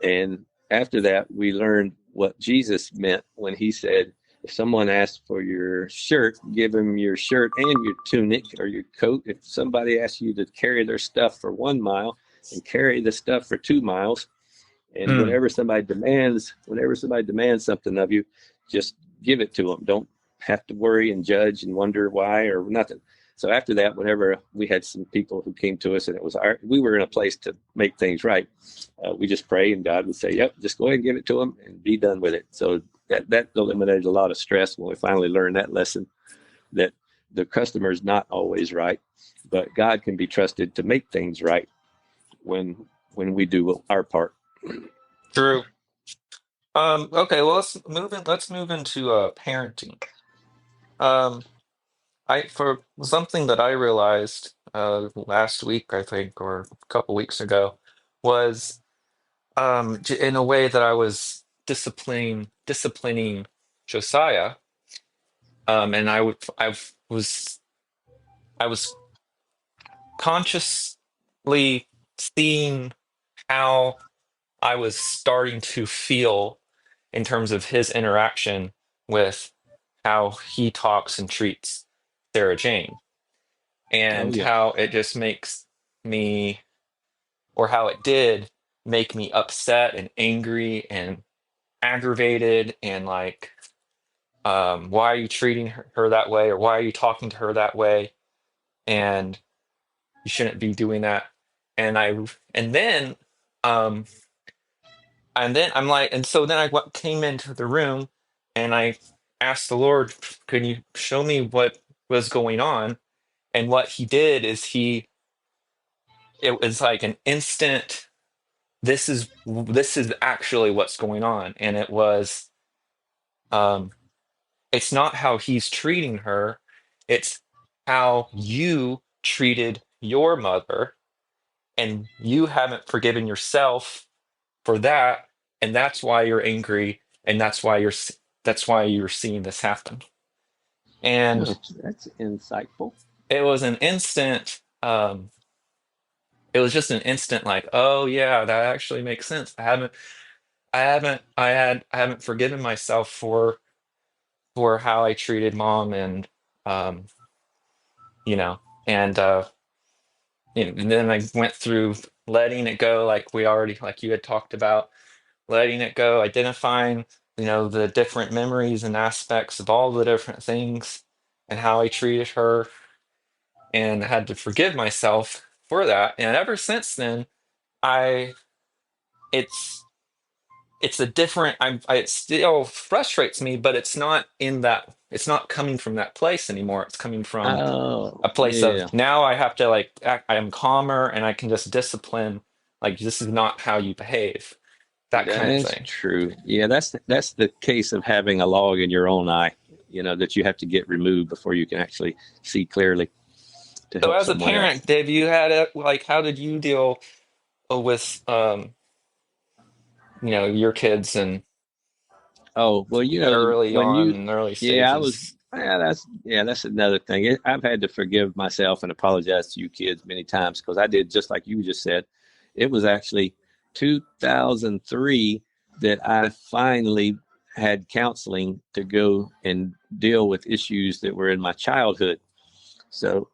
And after that, we learned what Jesus meant when he said, if someone asks for your shirt, give them your shirt and your tunic or your coat. If somebody asks you to carry their stuff for 1 mile, and carry the stuff for 2 miles. And whenever somebody demands something of you, just give it to them. Don't have to worry and judge and wonder why or nothing. So after that, whenever we had some people who came to us and we were in a place to make things right, we just pray and God would say, yep, just go ahead and give it to them and be done with it. So that eliminated a lot of stress when we finally learned that lesson, that the customer is not always right, but God can be trusted to make things right when we do our part. True. Okay, well let's move into parenting. Um, for something that I realized last week, I think, or a couple weeks ago, was in a way that I was disciplining Josiah, and I was consciously seeing how I was starting to feel in terms of his interaction with how he talks and treats Sarah Jane, Oh and yeah. how it just makes me, or how it did make me upset and angry and aggravated and like, why are you treating her that way, or why are you talking to her that way, and you shouldn't be doing that. And I and then um I'm like, and so then came into the room and I asked the Lord, can you show me what was going on? And what he did is it was like an instant, this is actually what's going on. And it was, um, it's not how he's treating her, it's how you treated your mother, and you haven't forgiven yourself for that, and that's why you're angry, and that's why you're seeing this happen. And Oh, that's insightful. it was an instant, it was just an instant like, oh yeah, that actually makes sense. I haven't forgiven myself for how I treated mom, and um you know and and then I went through letting it go, like you had talked about, letting it go, identifying, the different memories and aspects of all the different things and how I treated her, and I had to forgive myself for that. And ever since then, I it's it's a different it still frustrates me, but it's not coming from that place anymore. It's coming from Oh a place of, yeah. now I have to like I am calmer and I can just discipline, like, this is not how you behave, that kind of That's thing. true. Yeah, that's the case of having a log in your own eye, that you have to get removed before you can actually see clearly. to So help as a someone else. parent, Dave, you had a, like, how did you deal with your kids and Oh, well, early when on you, in early yeah, I was, stages? that's another thing. I've had to forgive myself and apologize to you kids many times because I did just like you just said. It was actually 2003 that I finally had counseling to go and deal with issues that were in my childhood. So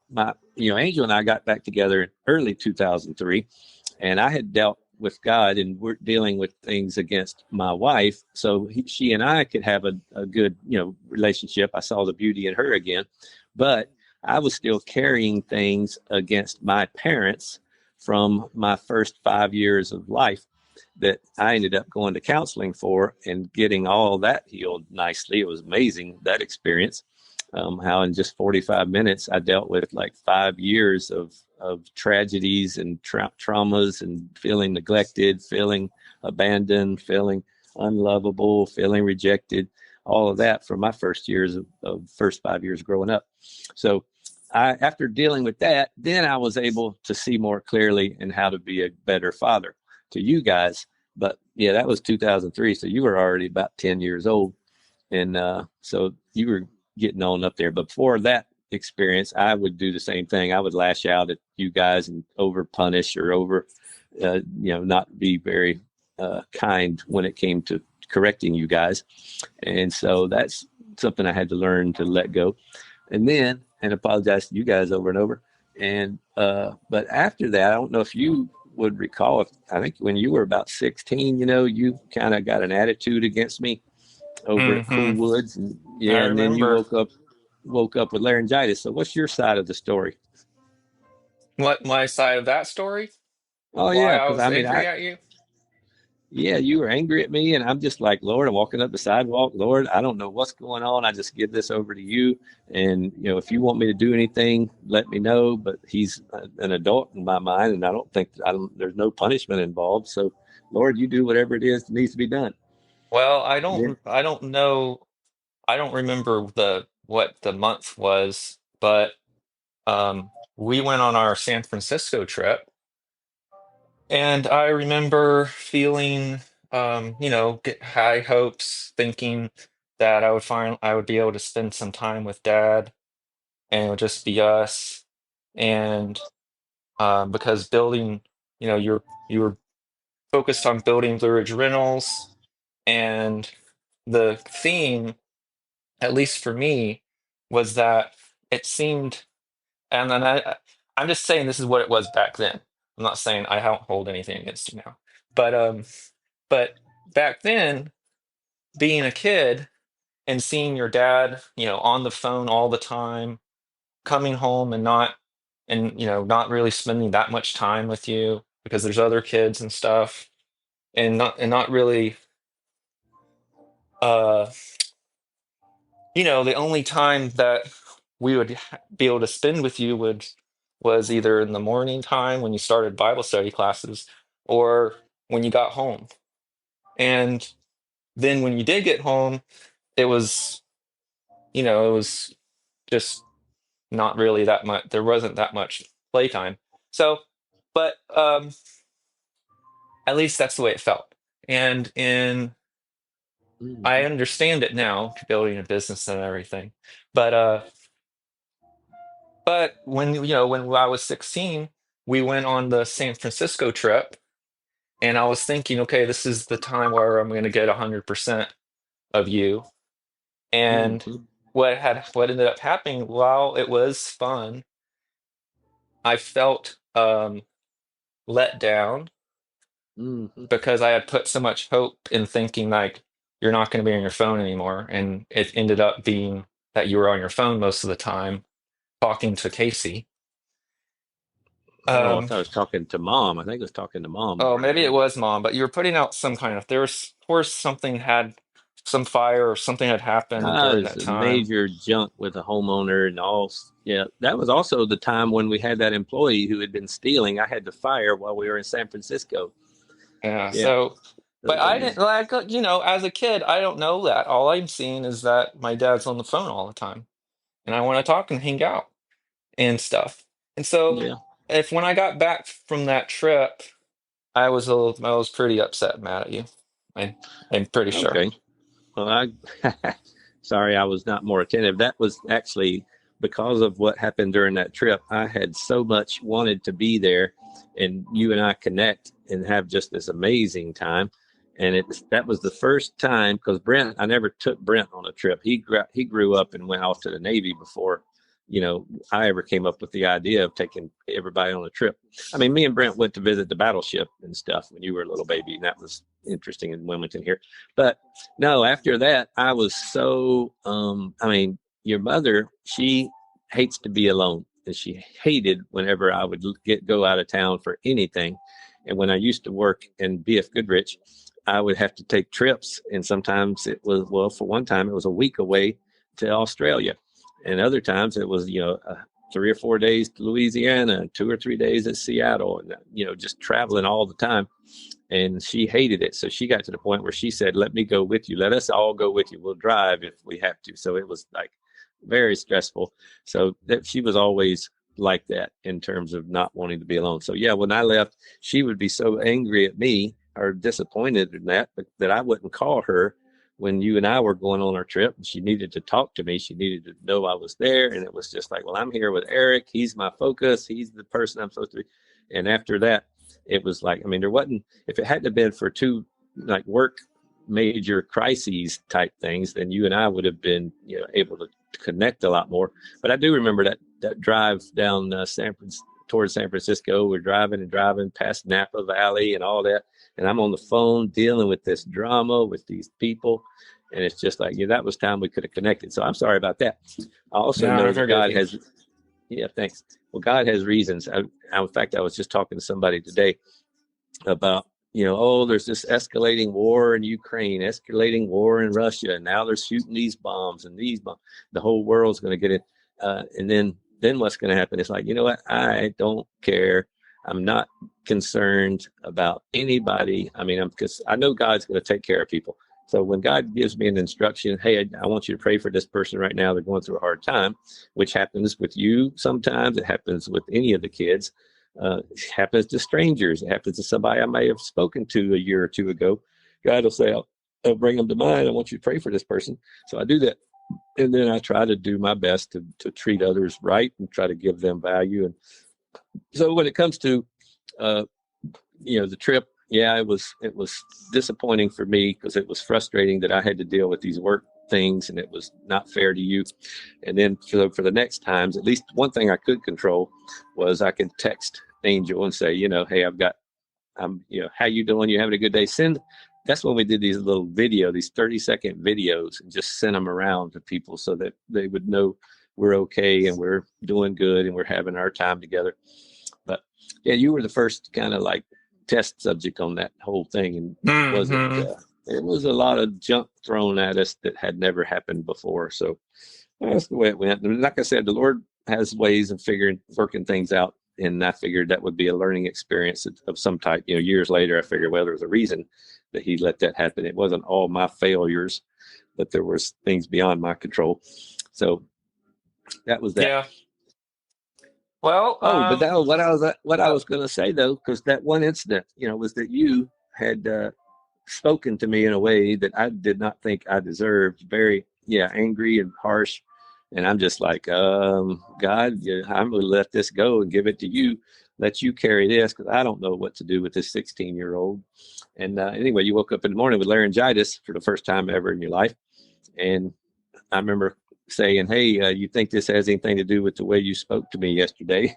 Angel and I got back together in early 2003, and I had dealt with God and we're dealing with things against my wife. So she and I could have a good, relationship. I saw the beauty in her again, but I was still carrying things against my parents from my first 5 years of life that I ended up going to counseling for and getting all that healed nicely. It was amazing, that experience. How in just 45 minutes I dealt with like 5 years of tragedies and traumas and feeling neglected, feeling abandoned, feeling unlovable, feeling rejected, all of that for my of first 5 years growing up. So after dealing with that, then I was able to see more clearly and how to be a better father to you guys. But yeah, that was 2003. So you were already about 10 years old. And so you were getting on up there. But before that experience, I would do the same thing. I would lash out at you guys and over punish or not be very kind when it came to correcting you guys. And so that's something I had to learn to let go. And apologize to you guys over and over. And but after that, I don't know if you would recall. I think when you were about 16, you kind of got an attitude against me over at Cool Hmm. Woods, and I yeah, and then you remember. woke up with laryngitis. So what's your side of the story? What, my side of that story? Oh Why yeah, I because was I mean, angry at you? yeah, you were angry at me, and I'm just like, Lord, I'm walking up the sidewalk. Lord, I don't know what's going on. I just give this over to you, and if you want me to do anything, let me know. But he's an adult in my mind, and I don't think there's no punishment involved. So, Lord, you do whatever it is that needs to be done. Well, Yeah. I don't know. I don't remember what the month was, but we went on our San Francisco trip, and I remember feeling, get high hopes, thinking that I would be able to spend some time with Dad, and it would just be us. And because building, you were focused on building Blue Ridge Rentals, and the theme, at least for me, was that it seemed, and then I'm just saying this is what it was back then. I'm not saying I don't hold anything against you now, but but back then, being a kid and seeing your dad, on the phone all the time, coming home not really spending that much time with you because there's other kids and stuff, and not really, uh the only time that we would be able to spend with you was either in the morning time when you started Bible study classes, or when you got home. And then when you did get home, it was, it was just not really that much. There wasn't that much playtime. So, but at least that's the way it felt. And I Mhm. understand it now, building a business and everything. But when I was 16, we went on the San Francisco trip, and I was thinking, okay, this is the time where I'm going to get 100% of you. And Mhm. what ended up happening, while it was fun, I felt let down Mhm. because I had put so much hope in thinking like you're not going to be on your phone anymore, and it ended up being that you were on your phone most of the time talking to Casey. Oh, I Um, thought I was talking to mom. I think I was talking to mom Oh, more than maybe it anything. was mom, but you were putting out some kind of, there was, of course, something had, some fire or something had happened during It's that a time. major junk with a homeowner and all. Yeah, that was also the time when we had that employee who had been stealing. I had to fire while we were in San Francisco. Yeah. Yeah, So, but those are I the. didn't like, as a kid, I don't know that. All I'm seeing is that my dad's on the phone all the time, and I want to talk and hang out and stuff. And so Yeah. if when I got back from that trip, I was pretty upset, mad at you. I, I'm pretty sure. Okay. Well, sorry, I was not more attentive. That was actually because of what happened during that trip. I had so much wanted to be there, and you and I connect and have just this amazing time. And that was the first time because Brent, I never took Brent on a trip. He grew up and went off to the Navy before, I ever came up with the idea of taking everybody on a trip. I mean, me and Brent went to visit the battleship and stuff when you were a little baby, and that was interesting in Wilmington here. But no, after that, I was so, I mean, your mother, she hates to be alone. And she hated whenever I would go out of town for anything. And when I used to work in BF Goodrich, I would have to take trips. And sometimes it was, well, for one time, it was a week away to Australia. And other times it was, 3 or 4 days to Louisiana, 2 or 3 days at Seattle, and, just traveling all the time. And she hated it. So she got to the point where she said, let me go with you. Let us all go with you. We'll drive if we have to. So it was like very stressful. So that she was always like that in terms of not wanting to be alone. So yeah, when I left, she would be so angry at me or disappointed in that, but that I wouldn't call her when you and I were going on our trip. She needed to talk to me. She needed to know I was there. And it was just like, well, I'm here with Eric. He's my focus. He's the person I'm supposed to be. And after that, it was like, I mean, there wasn't, if it hadn't been for two like work major crises type things, then you and I would have been, able to connect a lot more. But I do remember that drive down towards San Francisco. We're driving and driving past Napa Valley and all that. And I'm on the phone dealing with this drama with these people. And it's just like, that was time we could have connected. So I'm sorry about that. I also No, I know that forgive God you. has, yeah, thanks. Well, God has reasons. In fact, I was just talking to somebody today about, there's this escalating war in Ukraine, escalating war in Russia, and now they're shooting these bombs and these bombs. The whole world's going to get it. And then what's going to happen? It's like, you know what? I don't care. I'm not concerned about anybody. I mean, because I know God's going to take care of people. So when God gives me an instruction, hey, I want you to pray for this person right now. They're going through a hard time, which happens with you sometimes. It happens with any of the kids. It happens to strangers. It happens to somebody I may have spoken to a year or two ago. God will say, I'll bring them to mind. I want you to pray for this person. So I do that. And then I try to do my best to treat others right and try to give them value. And so when it comes to, the trip, yeah, it was disappointing for me because it was frustrating that I had to deal with these work things and it was not fair to you. And then for the next times, at least one thing I could control was I could text Angel and say, hey, how you doing? You having a good day? That's when we did these little these 30-second videos and just sent them around to people so that they would know we're okay and we're doing good and we're having our time together. But yeah, you were the first kind of like test subject on that whole thing. And Hmm. it was a lot of junk thrown at us that had never happened before. So that's the way it went. And like I said, the Lord has ways of working things out. And I figured that would be a learning experience of some type. Years later, I figured, well, there was a reason that he let that happen. It wasn't all my failures, but there was things beyond my control. So that was that. Yeah. Well, Oh, but that was what I was going to say though, because that one incident, was that you had spoken to me in a way that I did not think I deserved. Very, yeah, angry and harsh. And I'm just like, God, yeah, I'm going to let this go and give it to you. Let you carry this because I don't know what to do with this 16-year-old. And anyway, you woke up in the morning with laryngitis for the first time ever in your life. And I remember saying, hey, you think this has anything to do with the way you spoke to me yesterday?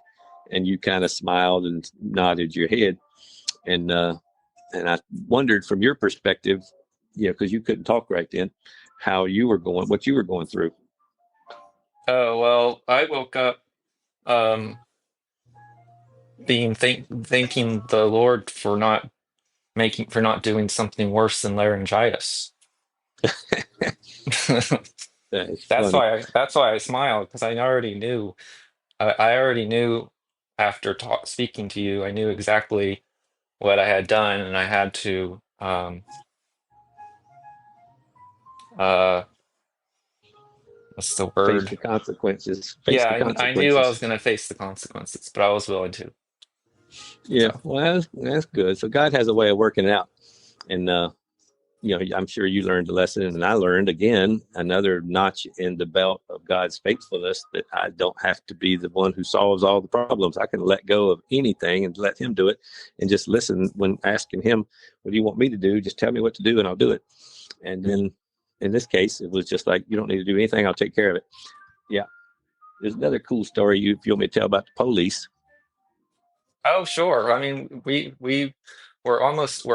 And you kind of smiled and nodded your head. And I wondered from your perspective, because you couldn't talk right then, what you were going through. oh well, I woke up um thanking the Lord for not doing something worse than laryngitis. It's funny. That's why I smiled because I already knew after speaking to you, I knew exactly what I had done, and I had to uh What's the Face word? the consequences. Face Yeah, the I knew I was consequences. going to face the consequences, but I was willing to. Yeah, So, well, that's good. So God has a way of working it out, and I'm sure you learned a lesson, and I learned again another notch in the belt of God's faithfulness, that I don't have to be the one who solves all the problems. I can let go of anything and let Him do it, and just listen when asking Him, "What do you want me to do? Just tell me what to do, and I'll do it." And then, in this case, it was just like, "You don't need to do anything. I'll take care of it." Yeah. There's another cool story if you want me to tell about the police. oh, sure. I mean, we're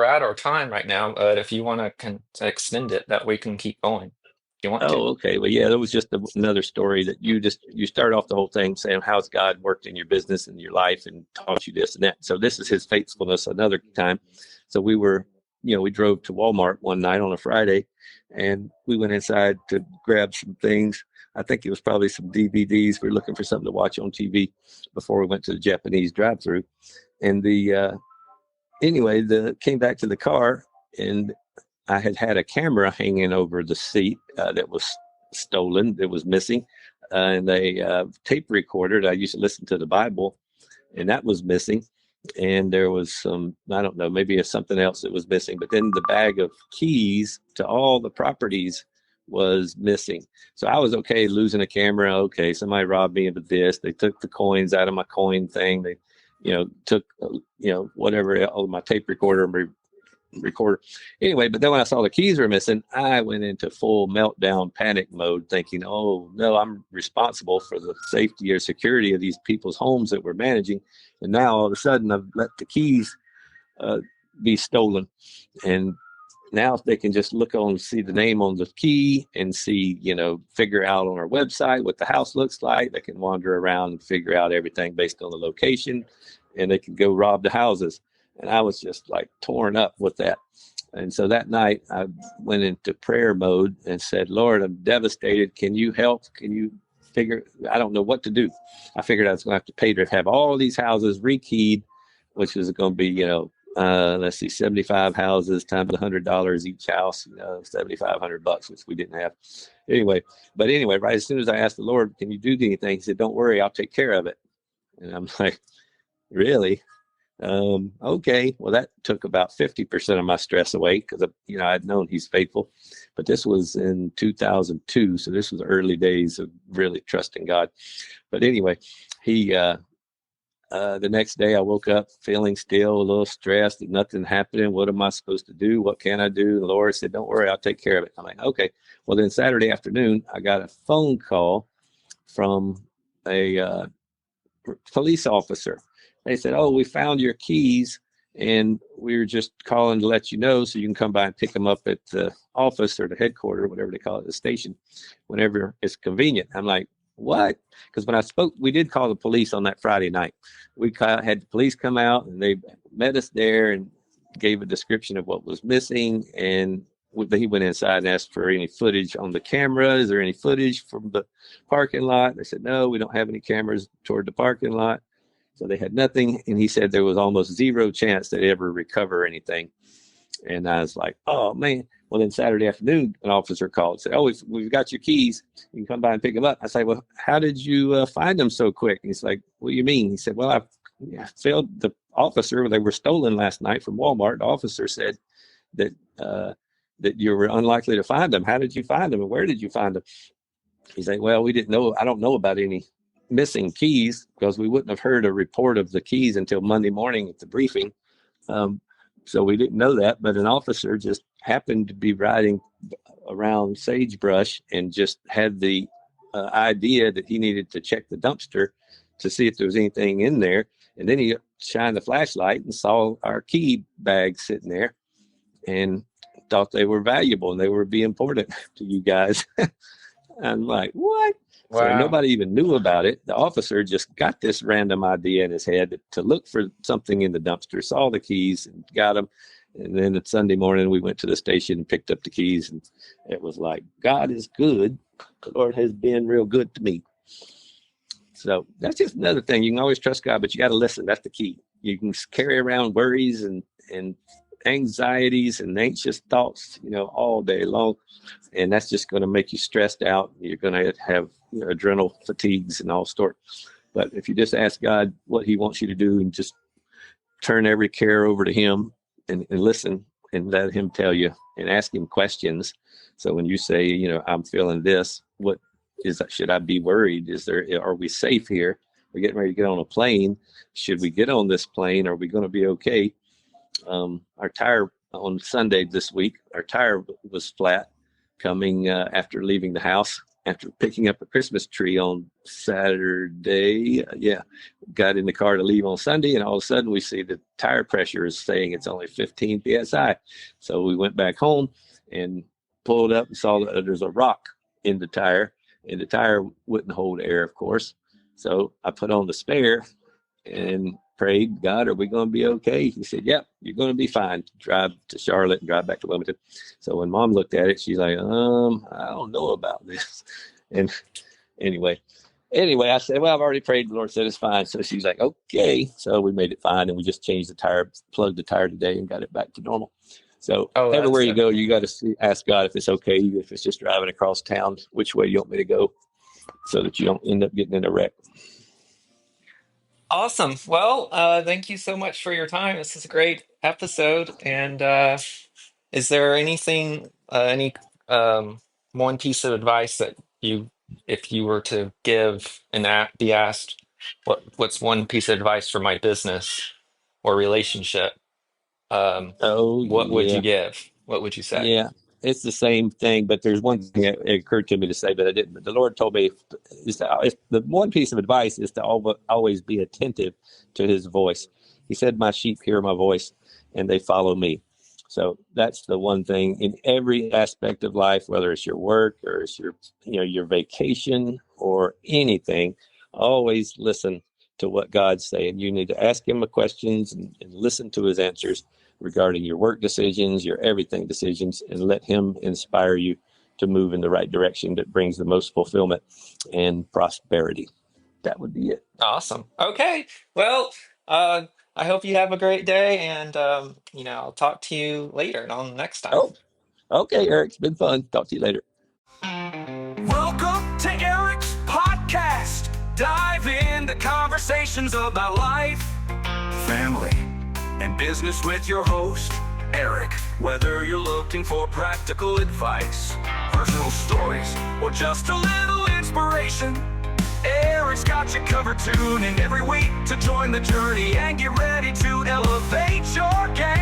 at our time right now, but if you want to extend it, that we can keep going if you want to. Oh, okay. Well, yeah, that was just another story that you start off the whole thing saying how's God worked in your business and your life and taught you this and that. So this is His faithfulness. Another time, so we drove to Walmart one night on a Friday, and we went inside to grab some things. I think it was probably some DVDs. We were looking for something to watch on TV before we went to the Japanese drive-through, and the came back to the car, and I had a camera hanging over the seat that was stolen, that was missing, and a tape recorder that I used to listen to the Bible, and that was missing. And there was some, I don't know, maybe something else that was missing. But then the bag of keys to all the properties was missing. So I was okay losing a camera. Okay, somebody robbed me of this. They took the coins out of my coin thing. They, took, whatever, all of my tape recorder. Anyway, but then when I saw the keys were missing, I went into full meltdown panic mode, thinking, oh no, I'm responsible for the safety or security of these people's homes that we're managing. And now all of a sudden I've let the keys be stolen. And now they can just see the name on the key and see, figure out on our website what the house looks like. They can wander around and figure out everything based on the location, and they can go rob the houses. And I was just like torn up with that. And so that night I went into prayer mode and said, Lord, I'm devastated. Can you help? Can you I don't know what to do. I figured I was going to have to pay to have all these houses rekeyed, which is going to be, let's see, 75 houses times $100 each house, $7,500, which we didn't have. Anyway, right as soon as I asked the Lord, can you do anything? He said, don't worry, I'll take care of it. And I'm like, really? Okay. Well, that took about 50% of my stress away because, I'd known He's faithful. But this was in 2002. So this was early days of really trusting God. But anyway, the next day I woke up feeling still a little stressed that nothing happening. What am I supposed to do? What can I do? And the Lord said, don't worry, I'll take care of it. I'm like, okay. Well, then Saturday afternoon, I got a phone call from a police officer. They said, oh, we found your keys and we were just calling to let you know so you can come by and pick them up at the office or the headquarters, whatever they call it, the station, whenever it's convenient. I'm like, what? Because when I spoke, we did call the police on that Friday night. We had the police come out and they met us there and gave a description of what was missing. And he went inside and asked for any footage on the camera. Is there any footage from the parking lot? They said, no, we don't have any cameras toward the parking lot. So they had nothing. And he said there was almost zero chance they'd ever recover anything. And I was like, oh, man. Well, then Saturday afternoon, an officer called and said, oh, we've got your keys. You can come by and pick them up. I said, well, how did you find them so quick? And he's like, what do you mean? He said, well, I failed the officer. They were stolen last night from Walmart. The officer said that that you were unlikely to find them. How did you find them? And where did you find them? He's like, well, we didn't know. I don't know about any missing keys because we wouldn't have heard a report of the keys until Monday morning at the briefing. So we didn't know that, but an officer just happened to be riding around sagebrush and just had the idea that he needed to check the dumpster to see if there was anything in there. And then he shined the flashlight and saw our key bags sitting there and thought they were valuable and they would be important to you guys. I'm like, what? So Wow. nobody even knew about it. The officer just got this random idea in his head to look for something in the dumpster, saw the keys and got them. And then at Sunday morning, we went to the station and picked up the keys. And it was like, God is good. The Lord has been real good to me. So that's just another thing. You can always trust God, but you got to listen. That's the key. You can carry around worries and anxieties and anxious thoughts, all day long. And that's just going to make you stressed out. You're going to have adrenal fatigues and all sorts. But if you just ask God what he wants you to do and just turn every care over to him and listen and let him tell you and ask him questions. So when you say, I'm feeling this, what is that? Should I be worried? Are we safe here? We're getting ready to get on a plane. Should we get on this plane? Are we going to be okay? Our tire on Sunday this week, our tire was flat coming after leaving the house, after picking up a Christmas tree on Saturday. Got in the car to leave on Sunday, and all of a sudden we see the tire pressure is saying it's only 15 psi. So we went back home and pulled up and saw that there's a rock in the tire, and the tire wouldn't hold air, of course. So I put on the spare and prayed, God, are we going to be okay? He said, yep, you're going to be fine. Drive to Charlotte and drive back to Wilmington. So when Mom looked at it, she's like, I don't know about this. And anyway, I said, well, I've already prayed. The Lord said it's fine. So she's like, okay. So we made it fine, and we just changed the tire, plugged the tire today, and got it back to normal. So everywhere you go, you got to ask God if it's okay, even if it's just driving across town, which way you want me to go, so that you don't end up getting in a wreck. Awesome. Well, thank you so much for your time. This is a great episode. And is there anything, any one piece of advice that if you were to give and be asked, what's one piece of advice for my business or relationship? What would you give? What would you say? Yeah, it's the same thing, but there's one thing that occurred to me to say, but I didn't. But the Lord told me the one piece of advice is to always be attentive to his voice. He said, my sheep hear my voice and they follow me. So that's the one thing in every aspect of life, whether it's your work or it's your vacation or anything, always listen to what God's saying. You need to ask him the questions and listen to his answers regarding your work decisions, your everything decisions, and let him inspire you to move in the right direction that brings the most fulfillment and prosperity. That would be it. Awesome. Okay. Well, I hope you have a great day, and I'll talk to you later on next time. Oh, okay, Eric. It's been fun. Talk to you later. Welcome to Eric's podcast. Dive into conversations about life, family, and business with your host, Eric. Whether you're looking for practical advice, personal stories, or just a little inspiration, Eric's got you covered. Tune in every week to join the journey and get ready to elevate your game.